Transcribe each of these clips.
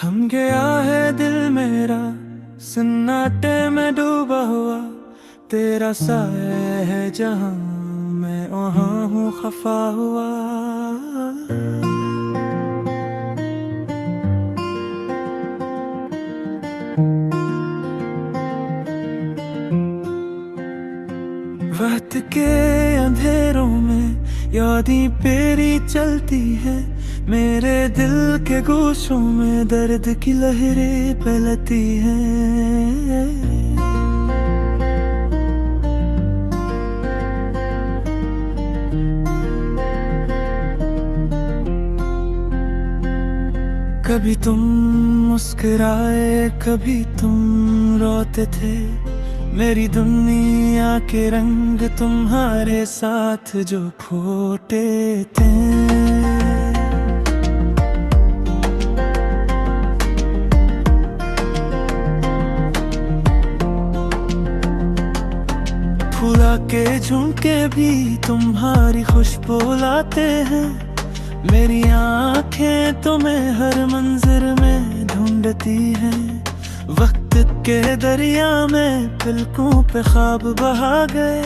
थम गया है दिल मेरा सन्नाटे में डूबा हुआ, तेरा साया है जहां मैं वहां हूँ खफा हुआ। वक्त के अंधेरों में यादें पेरी चलती है, मेरे दिल के गोशों में दर्द की लहरें फैलती हैं। कभी तुम मुस्कुराए कभी तुम रोते थे, मेरी दुनिया के रंग तुम्हारे साथ जो खोटे थे। फूला के झुमके भी तुम्हारी खुशबू लाते हैं, मेरी आंखें तुम्हें हर मंजर में ढूंढती हैं। वक्त के दरिया में पलकों पे ख्वाब बहा गए,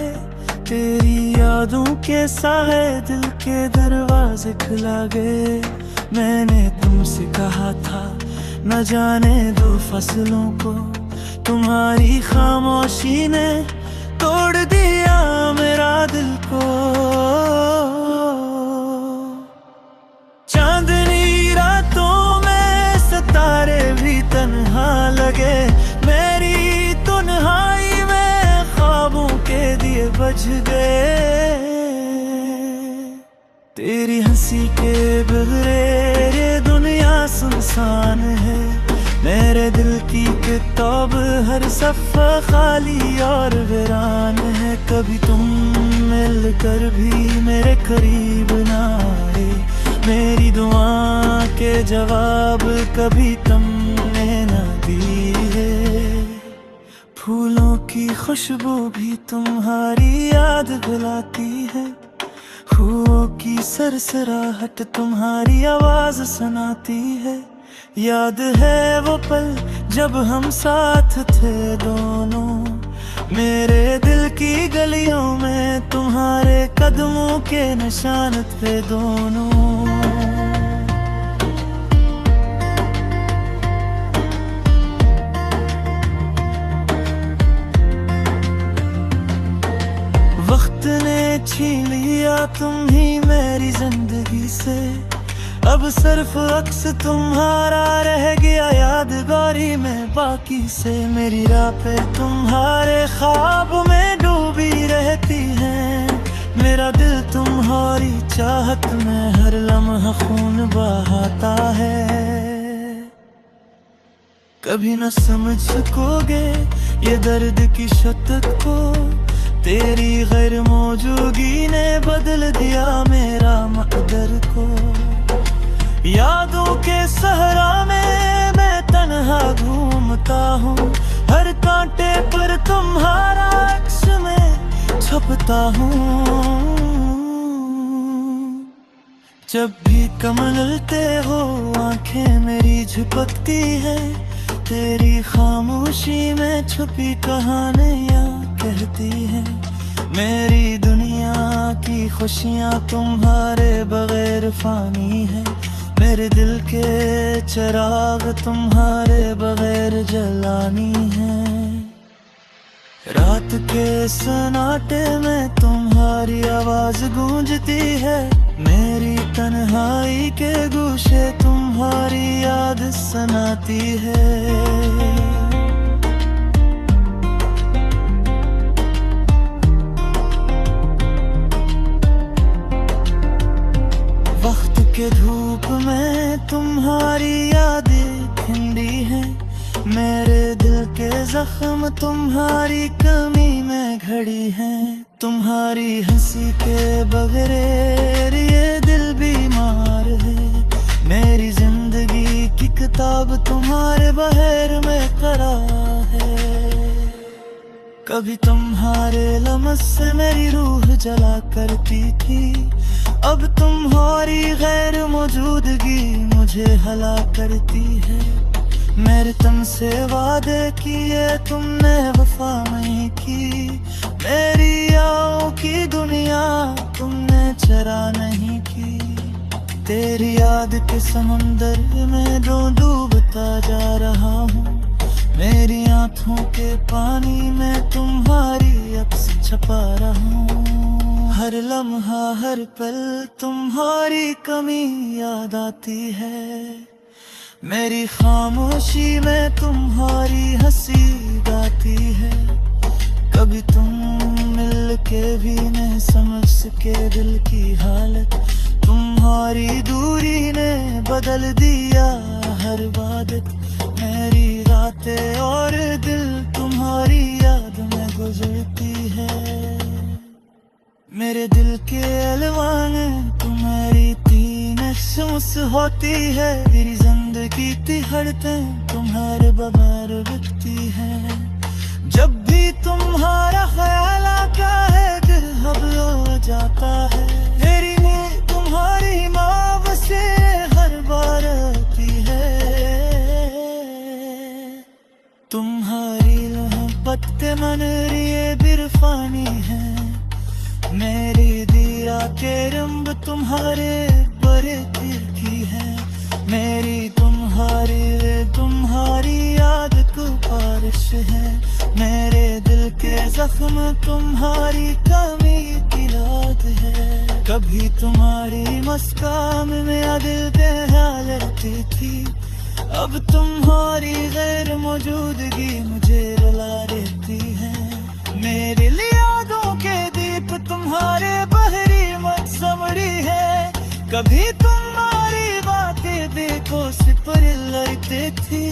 तेरी यादों के साए दिल के दरवाजे खुला गए। मैंने तुमसे कहा था न जाने दो फसलों को, तुम्हारी खामोशी ने तोड़ दिया मेरा दिल को। चांदनी रातों में सितारे भी तन्हा लगे, मेरी तन्हाई में ख्वाबों के दिए बुझ गए। तेरी हंसी के बगैर ये दुनिया सुनसान है, मेरे दिल की किताब हर सफ़ा खाली और वीरान है। कभी तुम मिलकर भी मेरे करीब ना आए, मेरी दुआ के जवाब कभी तुमने न दी है। फूलों की खुशबू भी तुम्हारी याद दिलाती है, खूहों की सरसराहट तुम्हारी आवाज सुनाती है। याद है वो पल जब हम साथ थे दोनों, मेरे दिल की गलियों में तुम्हारे कदमों के निशान थे दोनों। वक्त ने छीन लिया तुम ही मेरी जिंदगी से, अब सिर्फ अक्स तुम्हारा रह गया यादगारी में बाकी से। मेरी रातें तुम्हारे ख्वाब में डूबी रहती हैं, मेरा दिल तुम्हारी चाहत में हर लम्हा खून बहाता है। कभी न समझ सकोगे ये दर्द की शद्दत को, तेरी गैर मौजूदगी ने बदल दिया मेरा मकदर को। यादों के सहरा में मैं तन्हा घूमता हूँ, हर कांटे पर तुम्हारा अक्स में छुपता हूँ। जब भी कमलते हो आंखें मेरी झपकती है, तेरी खामोशी में छुपी कहानियाँ कहती है। मेरी दुनिया की खुशियाँ तुम्हारे बगैर फानी है, मेरे दिल के चिराग तुम्हारे बगैर जलानी है। रात के सन्नाटे में तुम्हारी आवाज गूंजती है, मेरी तन्हाई के गूशे तुम्हारी याद सुनाती है। के धूप में तुम्हारी यादें खिंडी हैं, मेरे दिल के जख्म तुम्हारी कमी में घड़ी हैं। तुम्हारी हंसी के बगैर ये दिल बीमार है, मेरी जिंदगी की किताब तुम्हारे बहर में करा है। कभी तुम्हारे लम्स से मेरी रूह जला करती थी, अब तुम्हारी गैर मौजूदगी मुझे हला करती है। मेरे तुमसे वादे किए तुमने वफा नहीं की, मेरी आँखों की दुनिया तुमने चरा नहीं की। तेरी याद के समुंदर में डूबता जा रहा हूँ, मेरी आँखों के पानी में तुम्हारी अक्स छपा रहा हूँ। हर लम्हा हर पल तुम्हारी कमी याद आती है, मेरी खामोशी में तुम्हारी हंसी गाती है। कभी तुम मिल के भी नहीं समझ सके दिल की हालत, तुम्हारी दूरी ने बदल दिया हर इबादत। मेरी रातें और दिल तुम्हारी याद में गुजरती है, मेरे दिल के अलवान तुम्हारी तीन शम्स होती है। मेरी जिंदगी की हरदम तुम्हारे बगैर बिकती है, जब भी तुम्हारा ख्याल आता है दिल घबरा जाता है। मेरी नींद तुम्हारी माँ से हर बार आती है, तुम्हारी मोहब्बत के मनरिए बिरफानी है। मेरी दिया के रंग तुम्हारे बड़े दिल की है, मेरी तुम्हारी याद को बारिश है। मेरे दिल के जख्म तुम्हारी कमी की याद है, कभी तुम्हारी मुस्कान में दिल बेहाल रहती थी, अब तुम्हारी गैर मौजूदगी मुझे रुला देती है। मेरे यादों के दीप तुम्हारे बहरी मत समड़ी है, कभी तुम्हारी बातें देखो सिपर लगती थी,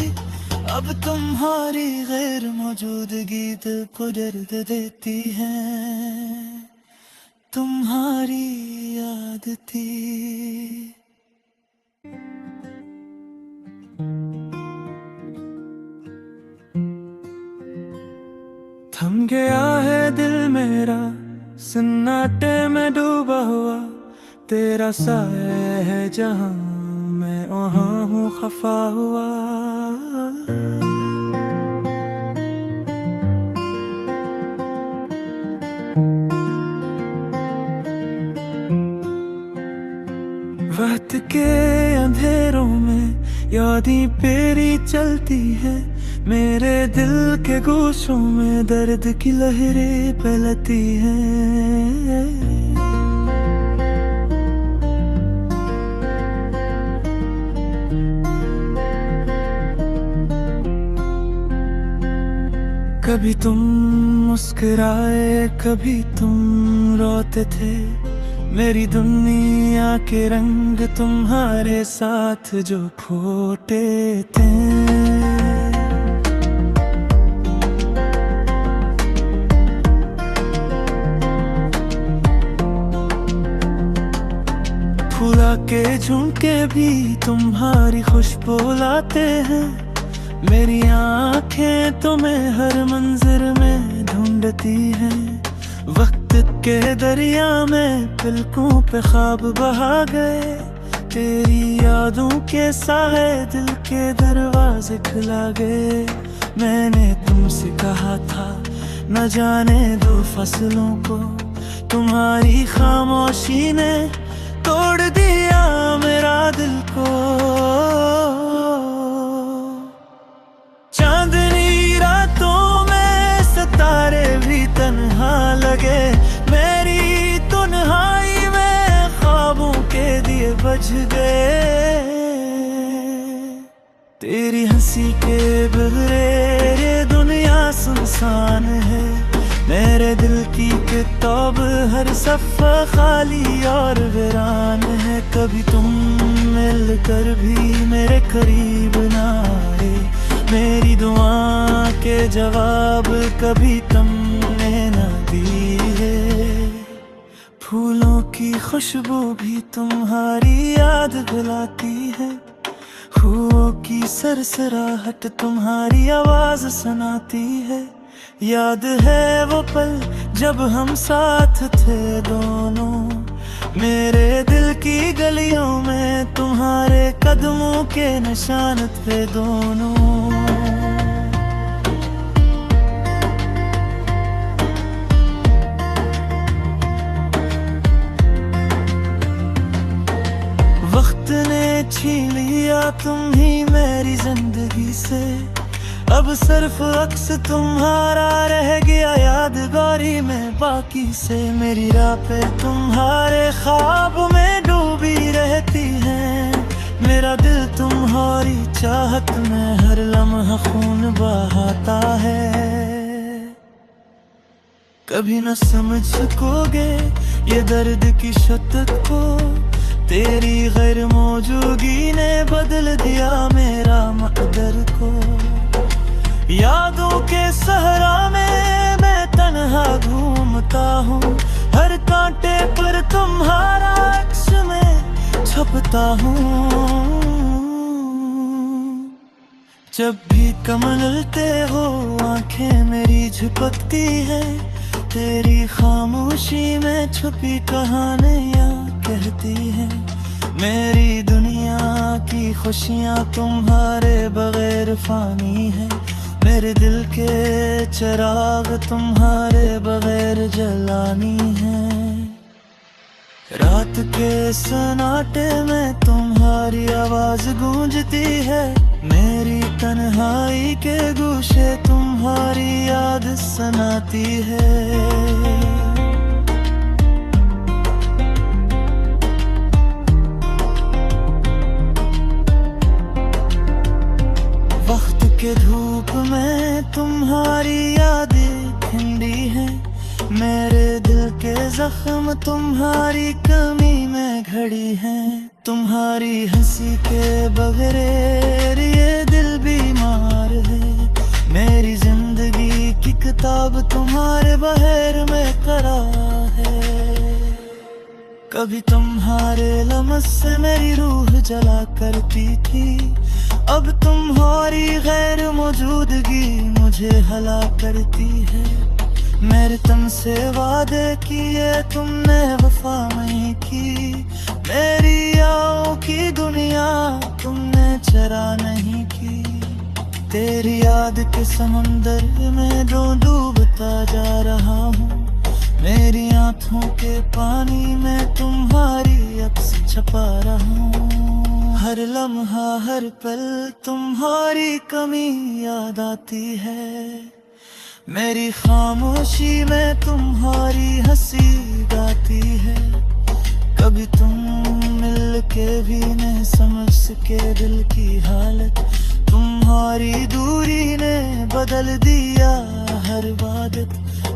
अब तुम्हारी गैर मौजूदगी दिल को दर्द देती है। तुम्हारी याद थी। थम गया है दिल मेरा सन्नाटे में डूबा हुआ, तेरा साया है जहां मैं वहां हूँ खफा हुआ। वक्त के अंधेरों में यादें पेरी चलती है, मेरे दिल के गोशों में दर्द की लहरें फैलती हैं। कभी तुम मुस्कुराए कभी तुम रोते थे, मेरी दुनिया के रंग तुम्हारे साथ जो खोटे थे। फूला के झुमके भी तुम्हारी खुशबू लाते हैं, मेरी आंखें तुम्हें हर मंजर में ढूंढती हैं। वक्त के दरिया में पलकों पे ख्वाब बहा गए, तेरी यादों के साए दिल के दरवाजे खुला गए। मैंने तुमसे कहा था न जाने दो फसलों को, तुम्हारी खामोशी ने तोड़ दिया मेरा दिल को। चांदनी रातों में सितारे भी तन्हा लगे, मेरी तन्हाई में ख्वाबों के दिए बुझ गए। तेरी हंसी के बगैर ये दुनिया सुनसान है, मेरे दिल की किताब हर सफ़ा खाली और वीरान है। कभी तुम मिलकर भी मेरे करीब ना आए, मेरी दुआ के जवाब कभी तुमने न दिए। फूलों की खुशबू भी तुम्हारी याद दिलाती है, हुओं की सरसराहट तुम्हारी आवाज सुनाती है। याद है वो पल जब हम साथ थे दोनों, मेरे दिल की गलियों में तुम्हारे कदम कदमों के निशान थे दोनों। वक्त ने छीन लिया तुम ही मेरी जिंदगी से, अब सिर्फ अक्स तुम्हारा रह गया यादगारी में बाकी से। मेरी राह पे तुम्हारे ख्वाब में डूबी रहती है, मेरा दिल तुम्हारी चाहत में हर लम्हा खून बहाता है। कभी न समझ सकोगे ये दर्द की शिद्दत को, तेरी गैर मौजूदगी ने बदल दिया मेरा मकदर को। यादों के सहरा में मैं तन्हा घूमता हूँ, हर कांटे पर तुम्हारा अक्स में छपता हूँ। जब भी कमलते हो आंखें मेरी झपकती है, तेरी खामोशी में छुपी कहानियाँ कहती है। मेरी दुनिया की खुशियाँ तुम्हारे बगैर फानी है, मेरे दिल के चिराग तुम्हारे बगैर जलानी है। रात के सन्नाटे में तुम्हारी आवाज गूंजती है, मेरी तन्हाई के गूशे तुम्हारी याद सनाती है। वक्त के धूप में तुम्हारी यादें खिंडी है, मेरे दिल के जख्म तुम्हारी कमी में घड़ी है। तुम्हारी हंसी के बगैर ये दिल बीमार है, मेरी जिंदगी की किताब तुम्हारे बहर में करा है। कभी तुम्हारे लम्स से मेरी रूह जला करती थी, अब तुम्हारी गैर मौजूदगी मुझे हला करती है। मेरे तुमसे वादे किए तुमने वफा नहीं की, मेरी आँखों की दुनिया तुमने चरा नहीं की। तेरी याद के समंदर में डूबता जा रहा हूँ, मेरी आँखों के पानी में तुम्हारी अक्स छपा रहा हूँ। हर लम्हा हर पल तुम्हारी कमी याद आती है, मेरी खामोशी में तुम्हारी हंसी गाती है। कभी तुम मिल के भी नहीं समझ सके दिल की हालत, तुम्हारी दूरी ने बदल दिया हर इबादत।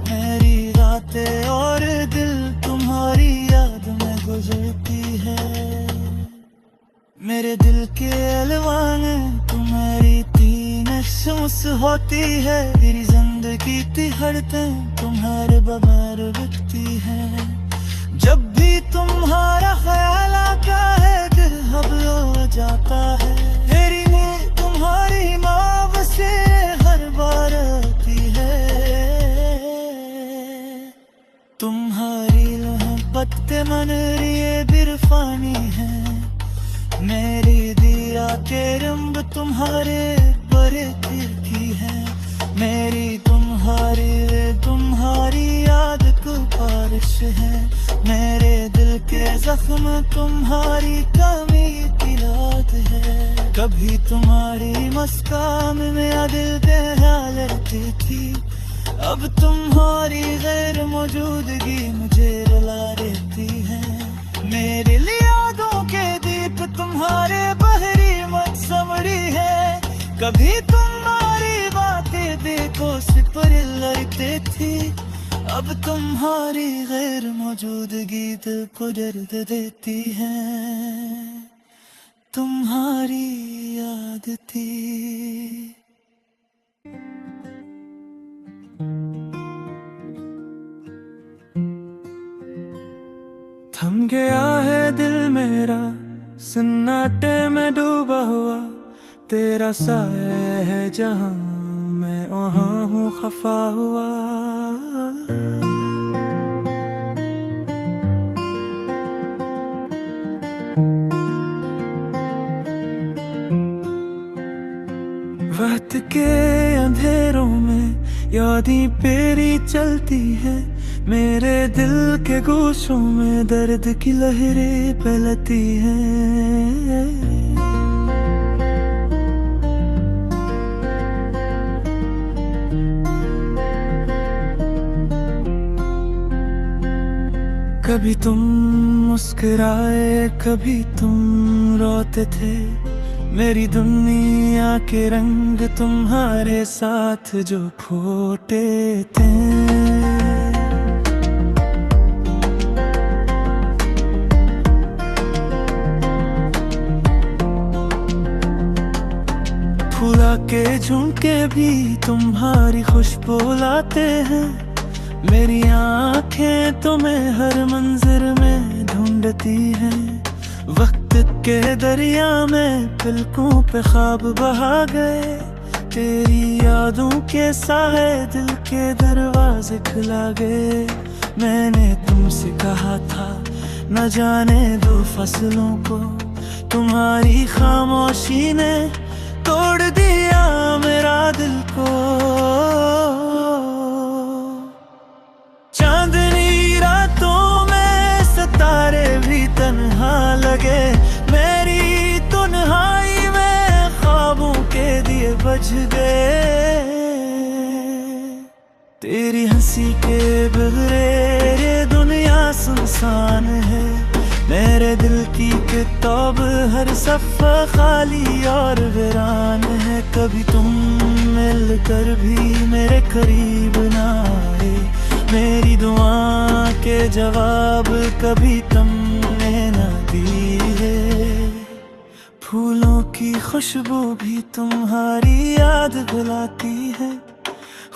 मेरी रातें और दिल तुम्हारी याद में गुजरती है, मेरे दिल के अलवान तुम्हारी तीन शम्स होती है। मेरी जिंदगी की हरदम तुम्हारे बगैर बिकती है, जब भी तुम्हारा ख्याल आता है दिल हबलो जाता है। मेरी नींद तुम्हारी माँ से हर बार आती है, तुम्हारी मोहब्बत के मन ये बिरफानी है। मेरी दिया के रंग तुम्हारे बड़े तिरकी है, मेरी तुम्हारी याद को बारिश है। मेरे दिल के जख्म तुम्हारी कमी की रात है, कभी तुम्हारी मुस्कान में दिल बेहाल रहती थी, अब तुम्हारी गैर मौजूदगी मुझे रुला देती है। मेरे यादों के दीप तुम्हारे बहरी मत समड़ी है, कभी तुम्हारी बातें देखो सिपर लगते थी, अब तुम्हारी गैर मौजूदगी दिल को दर्द देती है। तुम्हारी याद थी। थम गया है दिल मेरा सन्नाटे में डूबा हुआ, तेरा साया है जहां मैं वहां हूँ खफा हुआ। रात के अंधेरों में यादें तेरी चलती है, मेरे दिल के गोशों में दर्द की लहरें फैलती हैं। कभी तुम मुस्कुराए, कभी तुम रोते थे, मेरी दुनिया के रंग तुम्हारे साथ जो खोटे थे। फूला के झुमके भी तुम्हारी खुशबू लाते हैं, मेरी आंखें तुम्हें हर मंजर में ढूंढती हैं। वक्त के दरिया में पलकों पे ख्वाब बहा गए, तेरी यादों के साए दिल के दरवाजे खुला गए। मैंने तुमसे कहा था न जाने दो फसलों को, तुम्हारी खामोशी ने तोड़ दिया मेरा दिल को। चांदनी रातों में सितारे भी तन्हा लगे, मेरी तन्हाई में ख्वाबों के दिए बुझ गए। तेरी हंसी के बगैर ये दुनिया सुनसान है, मेरे दिल की किताब हर सफ़ा खाली और वीरान है। कभी तुम मिलकर भी मेरे करीब ना आए, मेरी दुआ के जवाब कभी तुमने न दिए। फूलों की खुशबू भी तुम्हारी याद दिलाती है,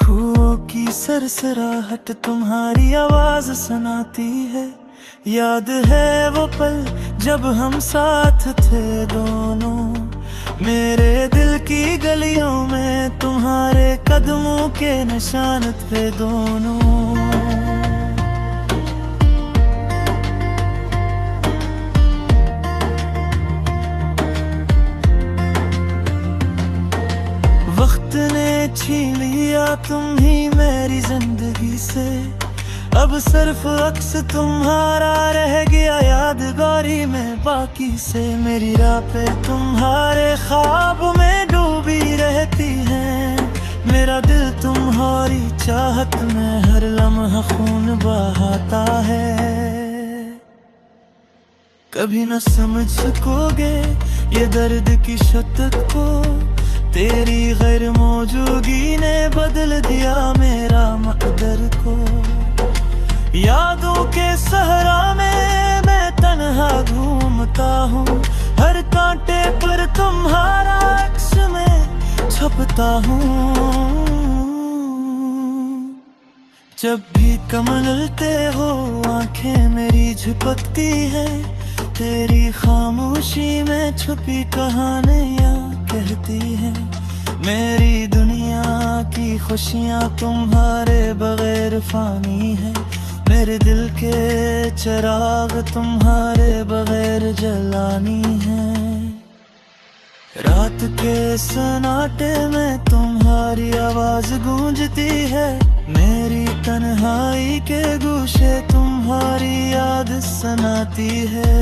हुओं की सरसराहट तुम्हारी आवाज सुनाती है। याद है वो पल जब हम साथ थे दोनों, मेरे दिल की गलियों में तुम्हारे कदमों के निशान थे दोनों। वक्त ने छीन लिया तुम ही मेरी जिंदगी से, अब सिर्फ अक्स तुम्हारा रह गया यादगारी में बाकी से। मेरी राह पे तुम्हारे ख्वाब में डूबी रहती है, मेरा दिल तुम्हारी चाहत में हर लम्हा खून बहाता है। कभी न समझ सकोगे ये दर्द की शिद्दत को, तेरी गैर मौजूदगी ने बदल दिया मेरा मकदर को। यादों के सहरा में मैं तन्हा घूमता हूँ, हर कांटे पर तुम्हारा अक्स में छपता हूँ। जब भी कम मिलते हो आंखें मेरी झपकती है, तेरी खामोशी में छुपी कहानियाँ कहती है। मेरी दुनिया की खुशियाँ तुम्हारे बगैर फानी है, मेरे दिल के चिराग तुम्हारे बगैर जलानी है। रात के सन्नाटे में तुम्हारी आवाज गूंजती है, मेरी तन्हाई के गूशे तुम्हारी याद सुनाती है।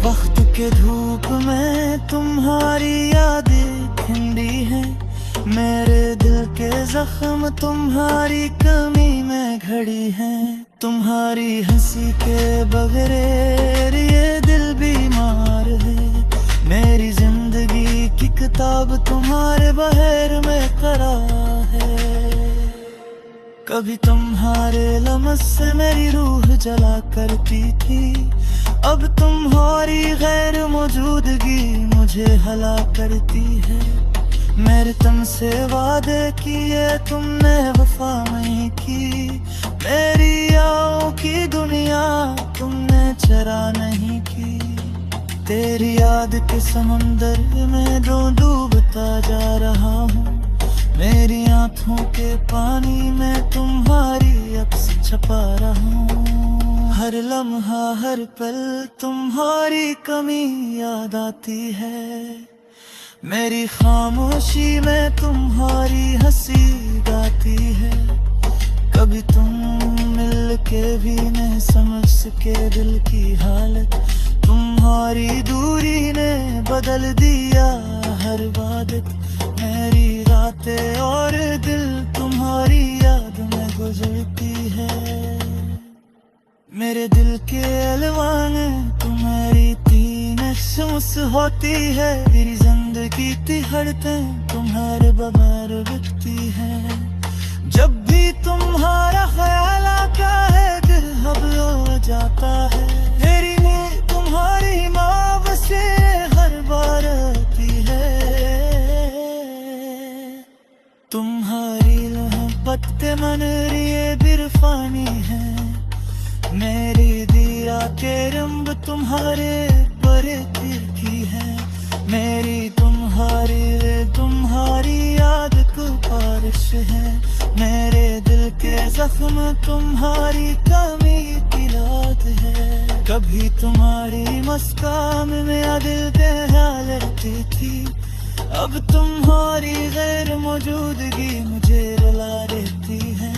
वक्त के धूप में तुम्हारी यादें खिंडी है, मेरे दिल के जख्म तुम्हारी कमी में घड़ी है। तुम्हारी हंसी के बगैर ये दिल बीमार है, मेरी जिंदगी की किताब तुम्हारे बहर में करा है। कभी तुम्हारे लम्स से मेरी रूह जला करती थी, अब तुम्हारी गैर मौजूदगी मुझे हला करती है। मेरे तुमसे वादे किए तुमने वफा नहीं की, मेरी आँखों की दुनिया तुमने चरा नहीं की। तेरी याद के समंदर में डूबता जा रहा हूँ, मेरी आँखों के पानी में तुम्हारी अक्स छपा रहा हूँ। हर पल तुम्हारी कमी याद आती है। मेरी खामोशी में तुम्हारी हंसी गाती है। कभी तुम मिल के भी नहीं समझ सके दिल की हालत। तुम्हारी दूरी ने बदल दिया हर इबादत। मेरी रातें और दिल तुम्हारी याद में गुजरती है। मेरे दिल के अलवान तुम्हारी तीन शम्स होती है। मेरी जिंदगी की हरतें तुम्हारे बगैर बिकती है। जब भी तुम्हारा ख्याल आता है दिल घबरा जाता है। मेरी नींद तुम्हारी माँ से हर बार आती है। तुम्हारी मोहब्बत के मन रिए बिरफानी है। मेरी दिया के रंग तुम्हारे परे की है। मेरी तुम्हारी याद को बारिश है। मेरे दिल के जख्म तुम्हारी कमी की रात है। कभी तुम्हारी मुस्कान में दिल पे हाल रहती थी। अब तुम्हारी गैर मौजूदगी मुझे रुला देती है।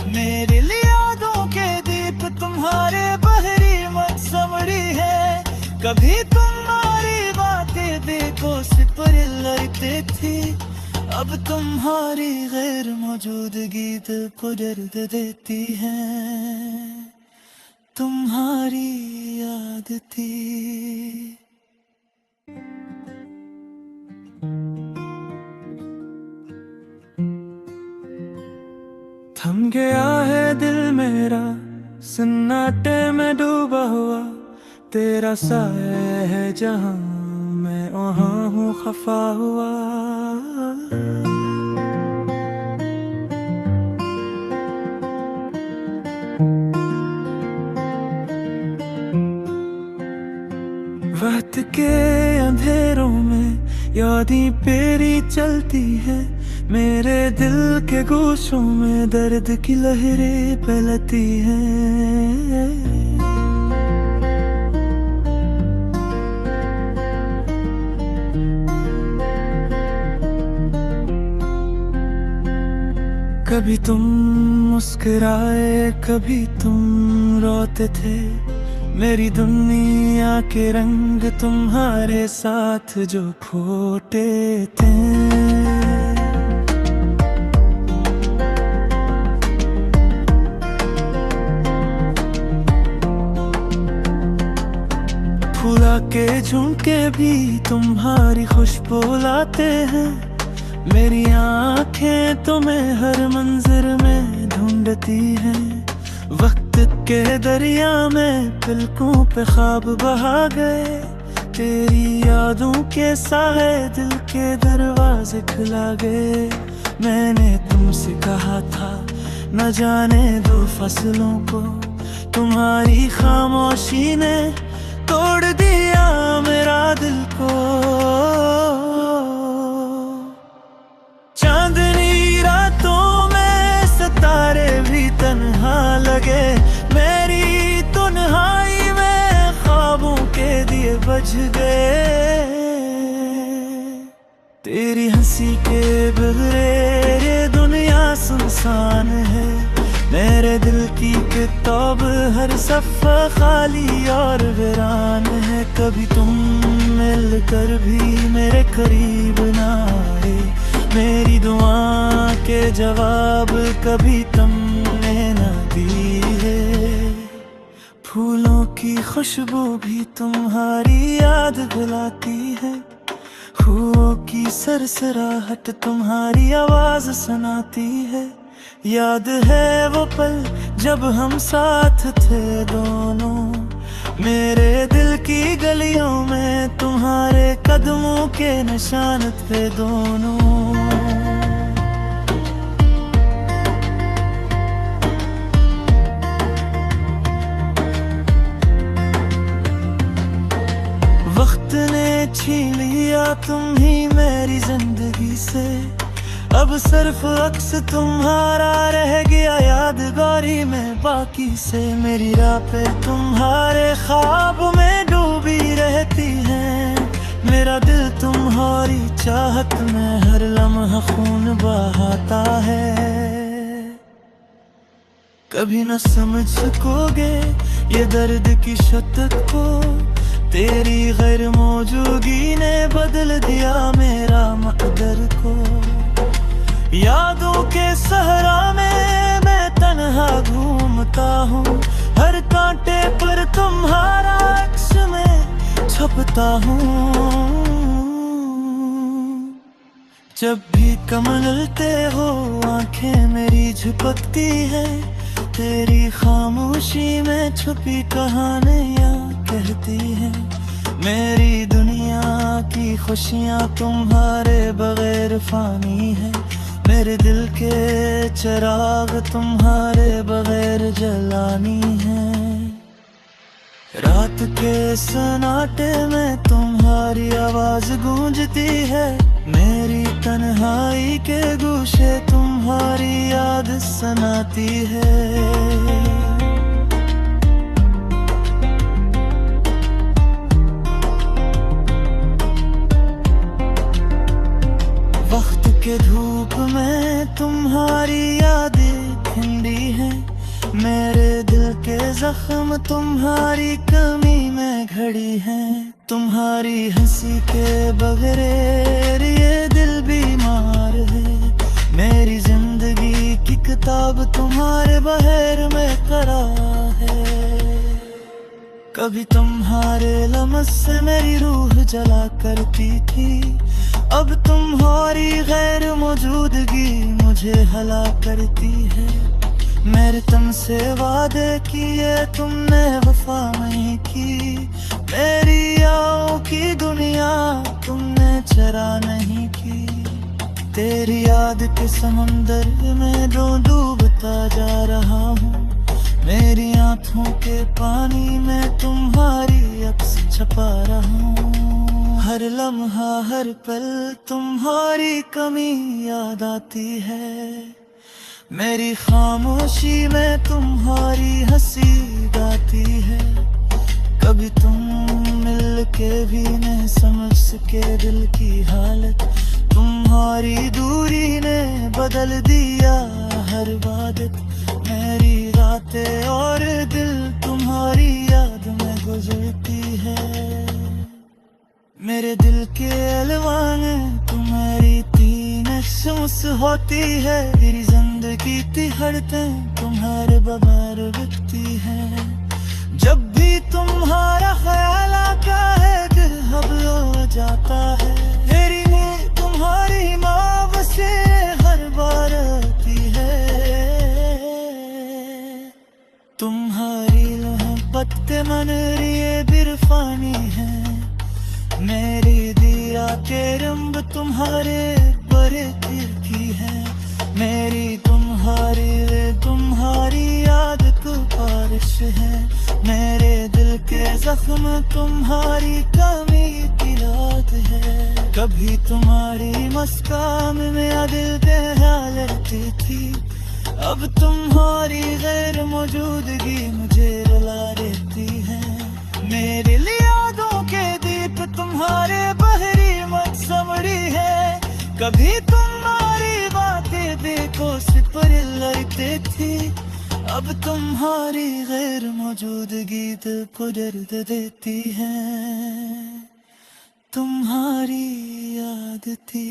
मेरे यादों के दीप तुम्हारे बहरी मत समड़ी है। कभी तुम्हारी बातें देखो सिपर लड़ते थी। अब तुम्हारी गैर मौजूदगी दिल को दर्द देती है। तुम्हारी याद थी। थम गया है दिल मेरा सन्नाटे में डूबा हुआ। तेरा साया है जहां मैं वहां हूँ खफा हुआ। वक्त के अंधेरों में यादें पेरी चलती है। मेरे दिल के गोशों में दर्द की लहरें फैलती हैं। कभी तुम मुस्कुराए कभी तुम रोते थे। मेरी दुनिया के रंग तुम्हारे साथ जो फोटे थे। फूला के झुमके भी तुम्हारी खुशबू लाते हैं। मेरी आंखें तुम्हें हर मंजर में ढूंढती हैं। वक्त के दरिया में पलकों पे ख्वाब बहा गए। तेरी यादों के साए दिल के दरवाजे खुला गए। मैंने तुमसे कहा था न जाने दो फसलों को। तुम्हारी खामोशी ने तोड़ दिया मेरा दिल को। चांदनी रातों में सितारे भी तन्हा लगे। मेरी तन्हाई में ख्वाबों के दिए बुझ गए। तेरी हंसी के बगैर ये दुनिया सुनसान है। मेरे दिल की किताब हर सफ़ा खाली और वीरान है। कभी तुम मिलकर भी मेरे करीब ना आए। मेरी दुआ के जवाब कभी तुमने न दी है। फूलों की खुशबू भी तुम्हारी याद दिलाती है। फूलों की सरसराहट तुम्हारी आवाज सुनाती है। याद है वो पल जब हम साथ थे दोनों। मेरे दिल की गलियों में तुम्हारे कदमों के निशान थे दोनों। वक्त ने छीन लिया तुम ही मेरी जिंदगी से। अब सिर्फ अक्स तुम्हारा रह गया यादगारी में, बाकी से मेरी राह पे तुम्हारे ख्वाब में डूबी रहती है। मेरा दिल तुम्हारी चाहत में हर लम्हा खून बहाता है। कभी न समझ सकोगे ये दर्द की शिद्दत को, तेरी गैर मौजूदगी ने बदल दिया मेरा मकदर को। यादों के सहरा में मैं तन्हा घूमता हूँ, हर कांटे पर तुम्हारा अक्स में छपता हूँ। जब भी कमलते हो आंखें मेरी झपकती है, तेरी खामोशी में छुपी कहानियाँ कहती है। मेरी दुनिया की खुशियाँ तुम्हारे बगैर फानी है, मेरे दिल के चिराग तुम्हारे बगैर जलानी है। रात के सन्नाटे में तुम्हारी आवाज गूंजती है, मेरी तन्हाई के गूशे तुम्हारी याद सुनाती है। वक्त के धूप में तुम्हारी यादें ठंडी है, मेरे दिल के जख्म तुम्हारी कमी में घड़ी है। तुम्हारी हंसी के बगैर ये दिल बीमार है, मेरी जिंदगी की किताब तुम्हारे बहर में करा है। कभी तुम्हारे लम्स से मेरी रूह जला करती थी, अब तुम्हारी गैर मौजूदगी मुझे हला करती है। मेरे तुमसे वादे किए तुमने वफा नहीं की, मेरी आँखों की दुनिया तुमने चरा नहीं की। तेरी याद के समंदर में डूबता जा रहा हूँ, मेरी आँखों के पानी में तुम्हारी अक्स छपा रहा हूँ। हर लम्हा हर पल तुम्हारी कमी याद आती है, मेरी खामोशी में तुम्हारी हंसी गाती है। कभी तुम मिल के भी नहीं समझ सके दिल की हालत, तुम्हारी दूरी ने बदल दिया हर इबादत। मेरी रातें और दिल तुम्हारी याद में गुजरती है, मेरे दिल के अलवान तुम्हारी तीन शम्स होती है। मेरी जिंदगी की हरदम तुम्हारे बगैर बिकती है। जब भी तुम्हारा ख्याल आता है दिल घबरा जाता है, मेरी नींद तुम्हारी माँ से हर बार आती है। तुम्हारी मोहब्बत के मन ये बिरफानी है, मेरी दिया के रंग तुम्हारे बड़े तिरकी है। मेरी तुम्हारी याद को बारिश है, मेरे दिल के जख्म तुम्हारी कमी की रात है। कभी तुम्हारी मुस्कान में दिल दहला लेती थी, अब तुम्हारी गैर मौजूदगी मुझे रुला देती है। मेरे यादों के दीप तुम्हारे बहरी मत समड़ी है, कभी तुम्हारी बातें देखो सिपर लगते थी, अब तुम्हारी गैर मौजूदगी दिल को दर्द देती है। तुम्हारी याद थी।